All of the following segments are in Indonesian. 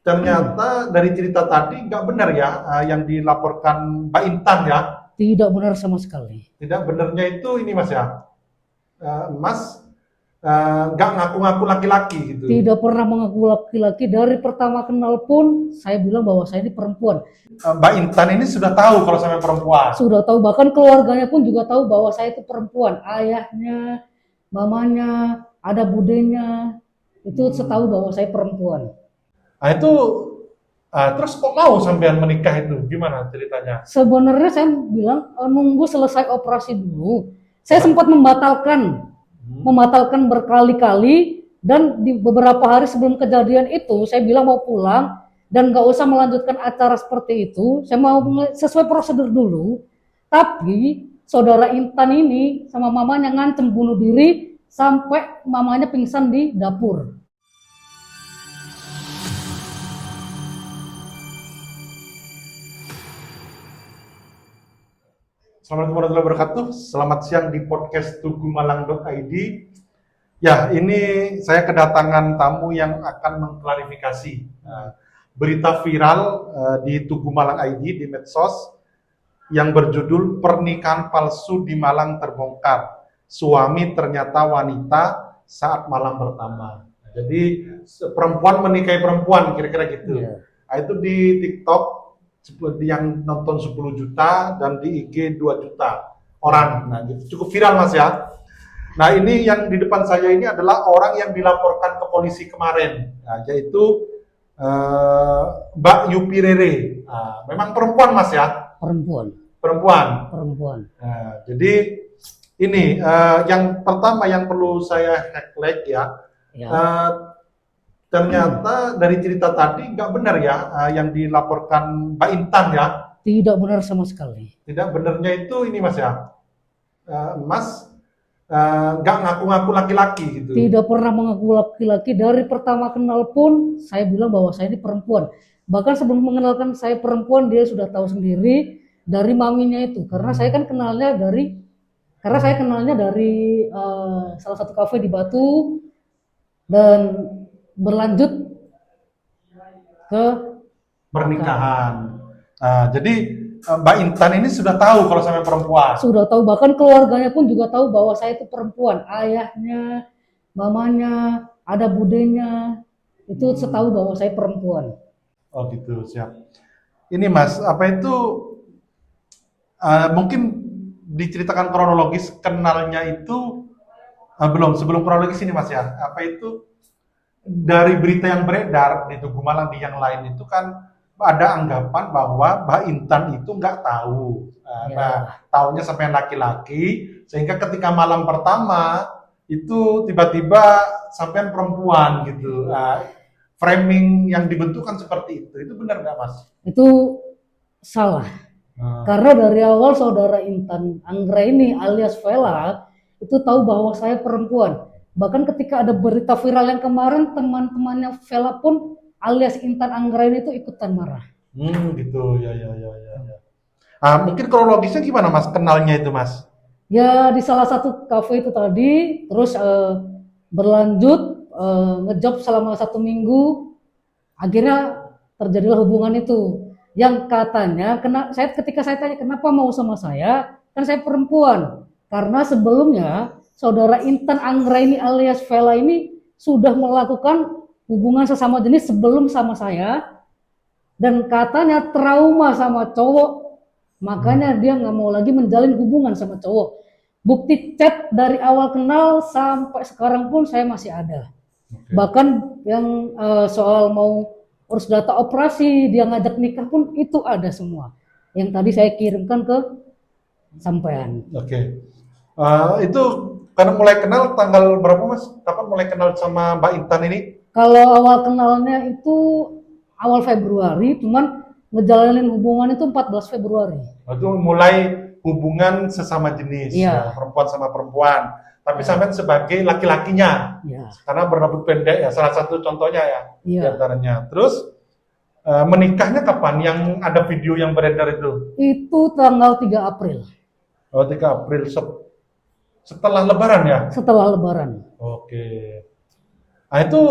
Ternyata dari cerita tadi nggak benar ya, yang dilaporkan Mbak Intan ya. Tidak benar sama sekali. Tidak benarnya itu ini Mas ya, Mas nggak ngaku-ngaku laki-laki gitu. Tidak pernah mengaku laki-laki. Dari pertama kenal pun saya bilang bahwa saya ini perempuan. Mbak Intan ini sudah tahu kalau saya perempuan. Sudah tahu, bahkan keluarganya pun juga tahu bahwa saya itu perempuan. Ayahnya, mamanya, ada budenya, itu setahu bahwa saya perempuan. Nah itu terus kok mau sampean menikah itu? Gimana ceritanya? Sebenarnya saya bilang nunggu selesai operasi dulu. Saya sempat membatalkan berkali-kali, dan di beberapa hari sebelum kejadian itu saya bilang mau pulang dan nggak usah melanjutkan acara seperti itu. Saya mau sesuai prosedur dulu. Tapi saudara Intan ini sama mamanya ngancem bunuh diri sampai mamanya pingsan di dapur. Assalamualaikum warahmatullahi wabarakatuh. Selamat siang di podcast tugumalang.id. Ya, ini saya kedatangan tamu yang akan mengklarifikasi berita viral di Tugu Malang ID di medsos yang berjudul pernikahan palsu di Malang terbongkar. Suami ternyata wanita saat malam pertama. Jadi perempuan menikahi perempuan, kira-kira gitu. Iya. Nah, itu di TikTok yang nonton 10 juta dan di IG 2 juta orang. Nah, gitu. Cukup viral Mas ya. Nah, ini yang di depan saya ini adalah orang yang dilaporkan ke polisi kemarin, yaitu Mbak Yupi Rere. Nah, memang perempuan Mas ya? Perempuan. Nah, jadi ini yang pertama yang perlu saya highlight ya. Ternyata dari cerita tadi nggak benar ya, yang dilaporkan Mbak Intan ya. Tidak benar sama sekali. Tidak benarnya itu ini Mas ya, Mas nggak ngaku-ngaku laki-laki gitu. Tidak pernah mengaku laki-laki. Dari pertama kenal pun saya bilang bahwa saya ini perempuan. Bahkan sebelum mengenalkan saya perempuan, dia sudah tahu sendiri dari maminya itu. Karena saya kan kenalnya dari salah satu kafe di Batu dan berlanjut ke pernikahan. Jadi Mbak Intan ini sudah tahu kalau saya perempuan. Sudah tahu, bahkan keluarganya pun juga tahu bahwa saya itu perempuan. Ayahnya, mamanya, ada budenya, itu setahu bahwa saya perempuan. Oh gitu, siap. Ini Mas, apa itu mungkin diceritakan kronologis kenalnya itu sebelum kronologis ini Mas ya. Apa itu dari berita yang beredar di Tugu Malang di yang lain itu kan ada anggapan bahwa Mbak Intan itu nggak tahu, taunya sampai laki-laki, sehingga ketika malam pertama itu tiba-tiba sampai perempuan gitu. Framing yang dibentukkan seperti itu benar nggak Mas? Itu salah. Karena dari awal saudara Intan Anggraini alias Vela itu tahu bahwa saya perempuan. Bahkan ketika ada berita viral yang kemarin, teman-temannya Vela pun alias Intan Anggraini itu ikutan marah. Gitu, ya. Mungkin kronologisnya gimana Mas, kenalnya itu Mas? Ya di salah satu kafe itu tadi, terus berlanjut ngejob selama 1 minggu, akhirnya terjadilah hubungan itu. Yang katanya, ketika saya tanya kenapa mau sama saya, kan saya perempuan. Karena sebelumnya saudara Intan Anggraini alias Vela ini sudah melakukan hubungan sesama jenis sebelum sama saya, dan katanya trauma sama cowok, makanya dia nggak mau lagi menjalin hubungan sama cowok. Bukti chat dari awal kenal sampai sekarang pun saya masih ada. Bahkan yang soal mau urus data operasi, dia ngajak nikah pun itu ada semua. Yang tadi saya kirimkan ke sampean. Itu karena mulai kenal tanggal berapa Mas? Kapan mulai kenal sama Mbak Intan ini? Kalau awal kenalnya itu awal Februari, cuman ngejalanin hubungan itu 14 Februari. Itu mulai hubungan sesama jenis, ya, perempuan sama perempuan. Tapi sampai sebagai laki-lakinya, karena berambut pendek ya, salah satu contohnya ya, di antaranya. Terus menikahnya kapan? Yang ada video yang beredar itu? Itu tanggal 3 April. Oh, 3 April. Setelah Lebaran ya? Setelah Lebaran. Oke. Nah itu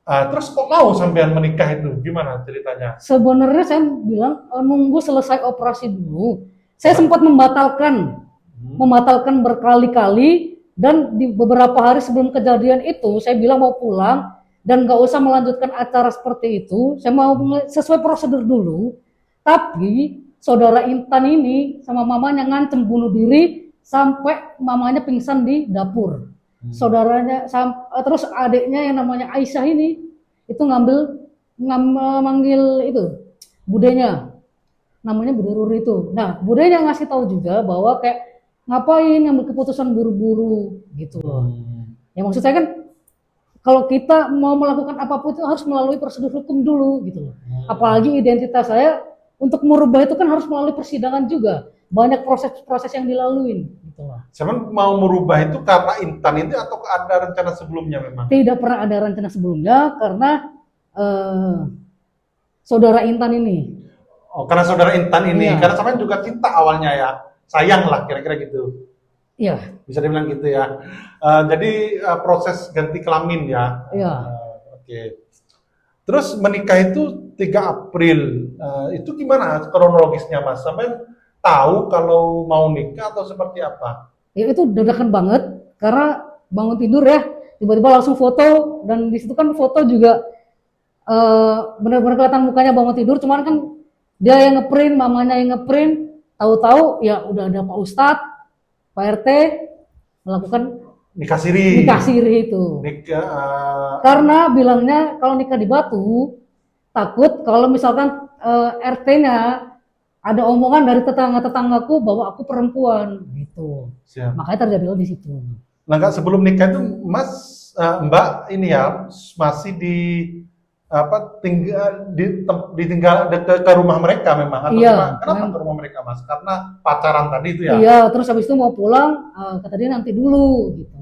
Terus kok mau sampean menikah itu? Gimana ceritanya? Sebenarnya saya bilang nunggu selesai operasi dulu. Saya sempat membatalkan berkali-kali, dan di beberapa hari sebelum kejadian itu saya bilang mau pulang dan nggak usah melanjutkan acara seperti itu. Saya mau sesuai prosedur dulu. Tapi saudara Intan ini sama mamanya ngancem bunuh diri sampai mamanya pingsan di dapur. Saudaranya terus adiknya yang namanya Aisyah ini itu manggil itu budenya, namanya Bude Ruri itu. Nah, budenya ngasih tahu juga bahwa kayak ngapain ngambil keputusan buru-buru gitu loh. Ya maksud saya kan kalau kita mau melakukan apapun itu harus melalui prosedur hukum dulu gitu loh. Apalagi identitas saya untuk merubah itu kan harus melalui persidangan juga. Banyak proses-proses yang dilaluin gitu loh. Cuman mau merubah itu karena Intan itu atau ada rencana sebelumnya memang? Tidak pernah ada rencana sebelumnya karena saudara Intan ini. Oh, karena saudara Intan ini, Iya. karena sampean juga cinta awalnya ya, sayang lah kira-kira gitu. Iya, Bisa dibilang gitu ya. Jadi proses ganti kelamin ya. iya. Oke. Terus menikah itu 3 April. Itu gimana kronologisnya Mas? Sampai tahu kalau mau nikah atau seperti apa? Ya itu dadakan banget karena bangun tidur ya tiba-tiba langsung foto, dan di situ kan foto juga benar-benar kelihatan mukanya bangun tidur, cuman kan dia yang ngeprint, mamanya yang ngeprint, tahu-tahu ya udah ada Pak Ustadz, Pak RT melakukan Nikah siri. nikah siri itu. Karena bilangnya kalau nikah di Batu takut kalau misalkan RT-nya ada omongan dari tetangga-tetanggaku bahwa aku perempuan gitu. Siap. Makanya terjadilah di situ. Nah, Kak, sebelum nikah itu Mas Mbak ini ya masih ditinggal dekat ke rumah mereka memang atau Iya, gimana? Kenapa ke rumah mereka Mas? Karena pacaran tadi itu ya. Iya, terus habis itu mau pulang, kata dia nanti dulu gitu.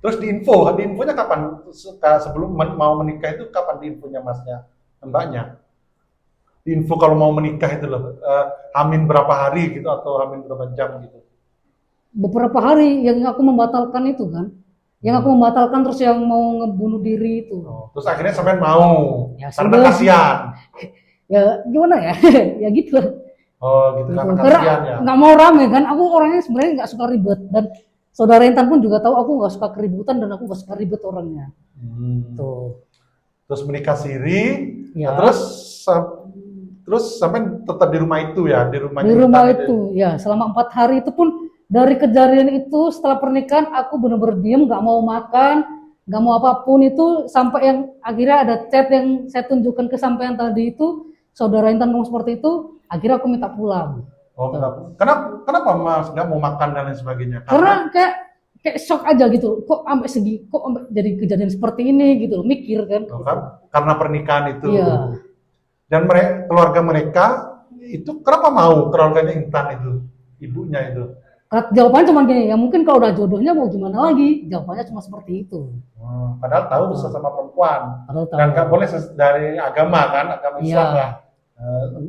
Terus diinfonya kapan? Sebelum mau menikah itu kapan diinfonya Masnya, Mbaknya? Diinfo kalau mau menikah itu loh, hamin berapa hari gitu atau hamin berapa jam gitu? Beberapa hari yang aku membatalkan itu kan, yang aku membatalkan terus yang mau ngebunuh diri itu. Terus akhirnya sampai mau, Ya, karena sudah. kasihan. Ya gimana ya, ya gitu lah. Oh gitu, karena Karena kasihan ya. nggak mau rame kan, aku orangnya sebenarnya nggak suka ribet, dan saudara Intan pun juga tahu aku nggak suka keributan dan aku nggak suka ribet orangnya. Tuh. Terus menikah siri, Ya. nah, terus sampai tetap di rumah itu ya, di rumah Di rumah itu, ya selama 4 hari itu pun dari kejadian itu setelah pernikahan aku benar-benar diem, nggak mau makan, nggak mau apapun itu, sampai yang akhirnya ada chat yang saya tunjukkan ke sampean tadi itu, saudara Intan ngomong seperti itu, akhirnya aku minta pulang. Oh, kenapa Mas nggak mau makan dan lain sebagainya? Karena kayak shock aja gitu, kok sampai jadi kejadian seperti ini gitu loh, mikir kan. Karena pernikahan itu. Iya. Dan keluarga mereka itu kenapa mau keluarganya Intan itu, ibunya itu? Jawabannya cuma gini, ya mungkin kalau udah jodohnya mau gimana lagi, jawabannya cuma seperti itu. Padahal tahu sesama perempuan. Padahal tahu. Dan nggak boleh dari agama kan, agama Islam Iya. ya.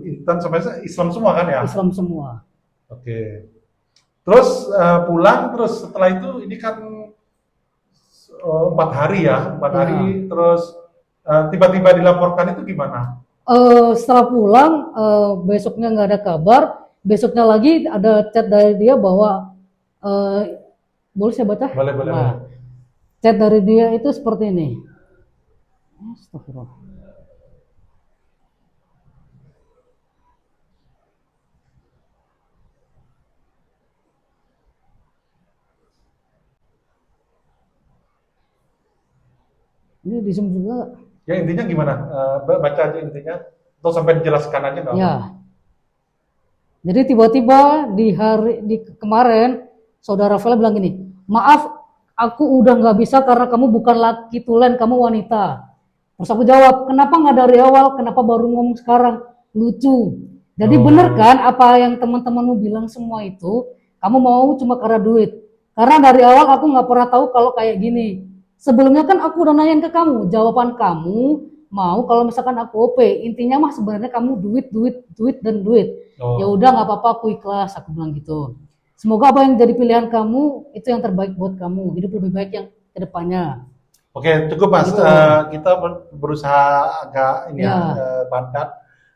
Intan sampai Islam semua kan ya? Islam semua. Oke. Terus pulang, terus setelah itu ini kan 4 hari ya, 4 Ya. hari, terus tiba-tiba dilaporkan itu gimana? Setelah pulang, besoknya nggak ada kabar. Besoknya lagi ada chat dari dia bahwa boleh saya baca? Boleh. Nah, chat dari dia itu seperti ini. Astagfirullah. Ini di zoom juga. Ya intinya gimana? Baca aja intinya, atau sampai dijelaskan aja nggak? Ya. Jadi tiba-tiba di kemarin saudara Vela bilang gini, maaf, aku udah nggak bisa karena kamu bukan laki tulen, kamu wanita. Terus aku jawab, kenapa nggak dari awal, kenapa baru ngomong sekarang? Lucu. Jadi bener kan apa yang teman-temanmu bilang semua itu, kamu mau cuma karena duit. Karena dari awal aku nggak pernah tahu kalau kayak gini. Sebelumnya kan aku udah nanyain ke kamu, jawaban kamu mau kalau misalkan aku OP, intinya mah sebenarnya kamu duit dan duit. Ya udah nggak apa-apa, aku ikhlas, aku bilang gitu. Semoga apa yang jadi pilihan kamu itu yang terbaik buat kamu, hidup lebih baik yang kedepannya. Oke, cukup Mas. Gitu. Kita berusaha agak ini Ya. padat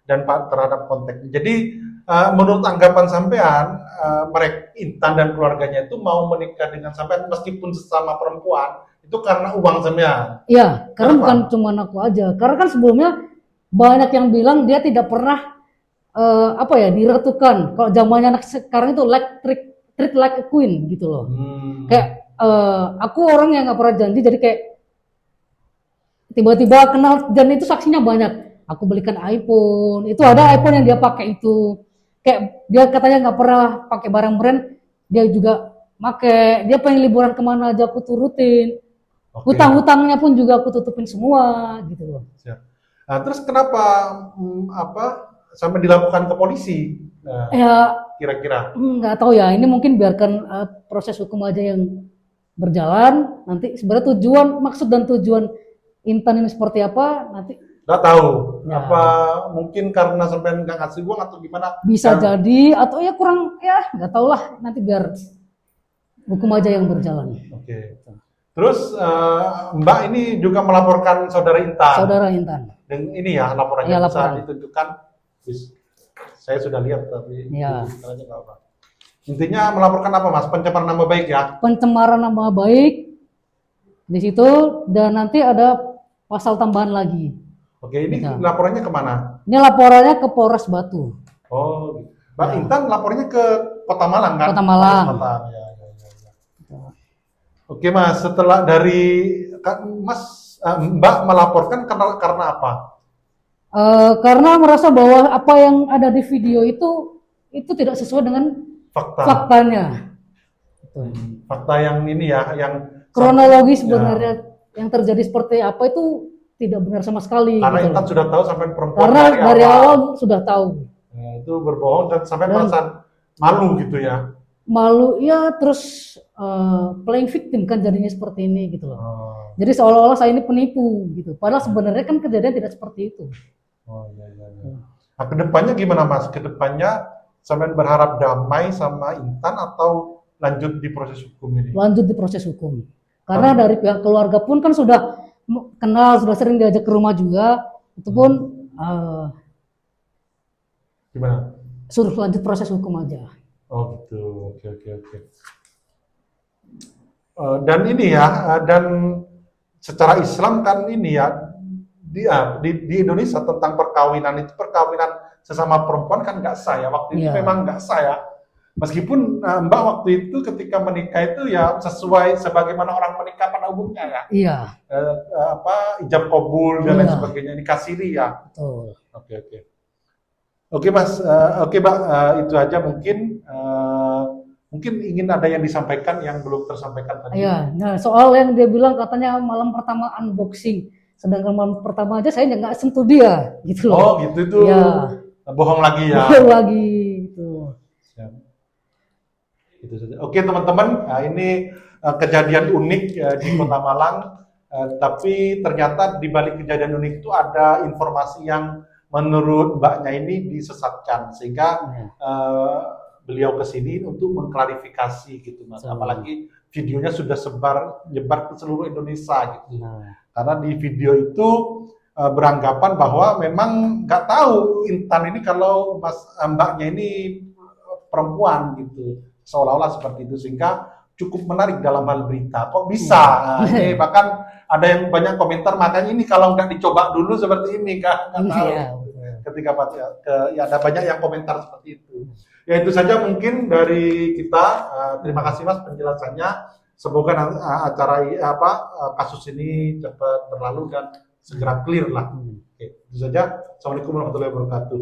dan terhadap konteks. Jadi menurut anggapan sampean, mereka Intan dan keluarganya itu mau menikah dengan sampean meskipun sesama perempuan itu karena uang sampean. Iya, karena Kenapa? bukan cuma aku aja. Karena kan sebelumnya banyak yang bilang dia tidak pernah apa ya diratukan. Kalau zamannya anak sekarang itu treat like a queen gitu loh. Kayak aku orang yang nggak pernah janji, jadi kayak tiba-tiba kenal dan itu saksinya banyak. Aku belikan iPhone, itu ada iPhone yang dia pakai itu. Kayak dia katanya nggak pernah pakai barang brand, dia juga pakai. Dia pengen liburan kemana aja aku turutin. Oke. Hutang-hutangnya pun juga aku tutupin semua gitu loh. Siap. Nah, terus kenapa sampai dilaporkan ke polisi? Nah, Ya kira-kira. nggak tahu ya, ini mungkin biarkan proses hukum aja yang berjalan. Nanti sebenarnya maksud dan tujuan Intan ini seperti apa nanti Nggak tahu. Ya. Apa mungkin karena sampai nggak ngasih uang atau gimana? bisa Kan- jadi atau ya kurang ya nggak tahu lah, nanti biar hukum aja yang berjalan. Oke. Terus Mbak ini juga melaporkan saudara Intan. Saudara Intan. Dan ini ya laporannya Iya, bisa laporan. ditunjukkan. Saya sudah lihat tapi Iya. caranya nggak apa. Intinya melaporkan apa Mas? Pencemaran nama baik ya? Pencemaran nama baik di situ, dan nanti ada pasal tambahan lagi. Oke, ini Bisa. laporannya kemana? Ini laporannya ke Polres Batu. Oh, gitu. Mbak Ya. Intan lapornya ke Kota Malang kan? Kota Malang. Kota. Ya, ya, ya. Oke Mas, setelah dari Mas Mbak melaporkan karena apa? Karena merasa bahwa apa yang ada di video itu tidak sesuai dengan Fakta. faktanya. Fakta yang ini ya, yang Kronologi Ya. sebenarnya yang terjadi seperti apa itu tidak benar sama sekali. Karena gitu Intan loh. sudah tahu sampai perempuan Karena dari awal sudah tahu. Nah, itu berbohong dan sampai Dan- merasa malu gitu ya. Malu ya, terus playing victim kan jadinya seperti ini gitu loh. Oh, Jadi seolah-olah saya ini penipu gitu. Padahal sebenarnya kan kejadian tidak seperti itu. oh iya, iya, iya. Nah, kedepannya gimana Mas? Kedepannya sampai berharap damai sama Intan atau lanjut di proses hukum ini? Lanjut di proses hukum. Karena dari pihak keluarga pun kan sudah kenal, sudah sering diajak ke rumah juga. Itu pun Gimana? suruh lanjut proses hukum aja. Oh gitu, oke oke oke. Dan ini ya, dan secara Islam kan ini ya, di Indonesia tentang perkawinan itu, perkawinan sesama perempuan kan nggak sah ya, waktu itu Iya. memang nggak sah ya. Meskipun Mbak waktu itu ketika menikah itu ya sesuai sebagaimana orang menikah pada umumnya ya, Iya, ijab kabul dan lain Iya. sebagainya, nikah siri ya. betul. Oke oke. Oke Mas, oke Mbak, itu aja mungkin. Mungkin ingin ada yang disampaikan yang belum tersampaikan tadi. Iya, nah soal yang dia bilang katanya malam pertama unboxing, sedangkan malam pertama aja saya nggak sentuh dia, gitu loh. Oh gitu itu Iya. bohong lagi ya. Baru lagi gitu. Siap. Itu saja. Oke teman-teman, nah, ini kejadian unik di Kota Malang, tapi ternyata di balik kejadian unik itu ada informasi yang menurut Mbaknya ini disesatkan, sehingga Ya. beliau ke sini untuk mengklarifikasi gitu Mas. Betul. Apalagi videonya sudah nyebar ke seluruh Indonesia gitu. Nah, Karena di video itu beranggapan bahwa memang nggak tahu Intan ini kalau Mbaknya ini perempuan gitu, seolah-olah seperti itu, sehingga cukup menarik dalam hal berita. Kok bisa? Nah, ini bahkan ada yang banyak komentar, makanya ini kalau nggak dicoba dulu seperti ini nggak tahu. iya, betul. Ketika ya ada banyak yang komentar seperti itu. Ya itu saja mungkin dari kita. Terima kasih Mas penjelasannya. Semoga acara kasus ini cepat berlalu dan segera clear lah. Oke, itu saja. Assalamualaikum warahmatullahi wabarakatuh.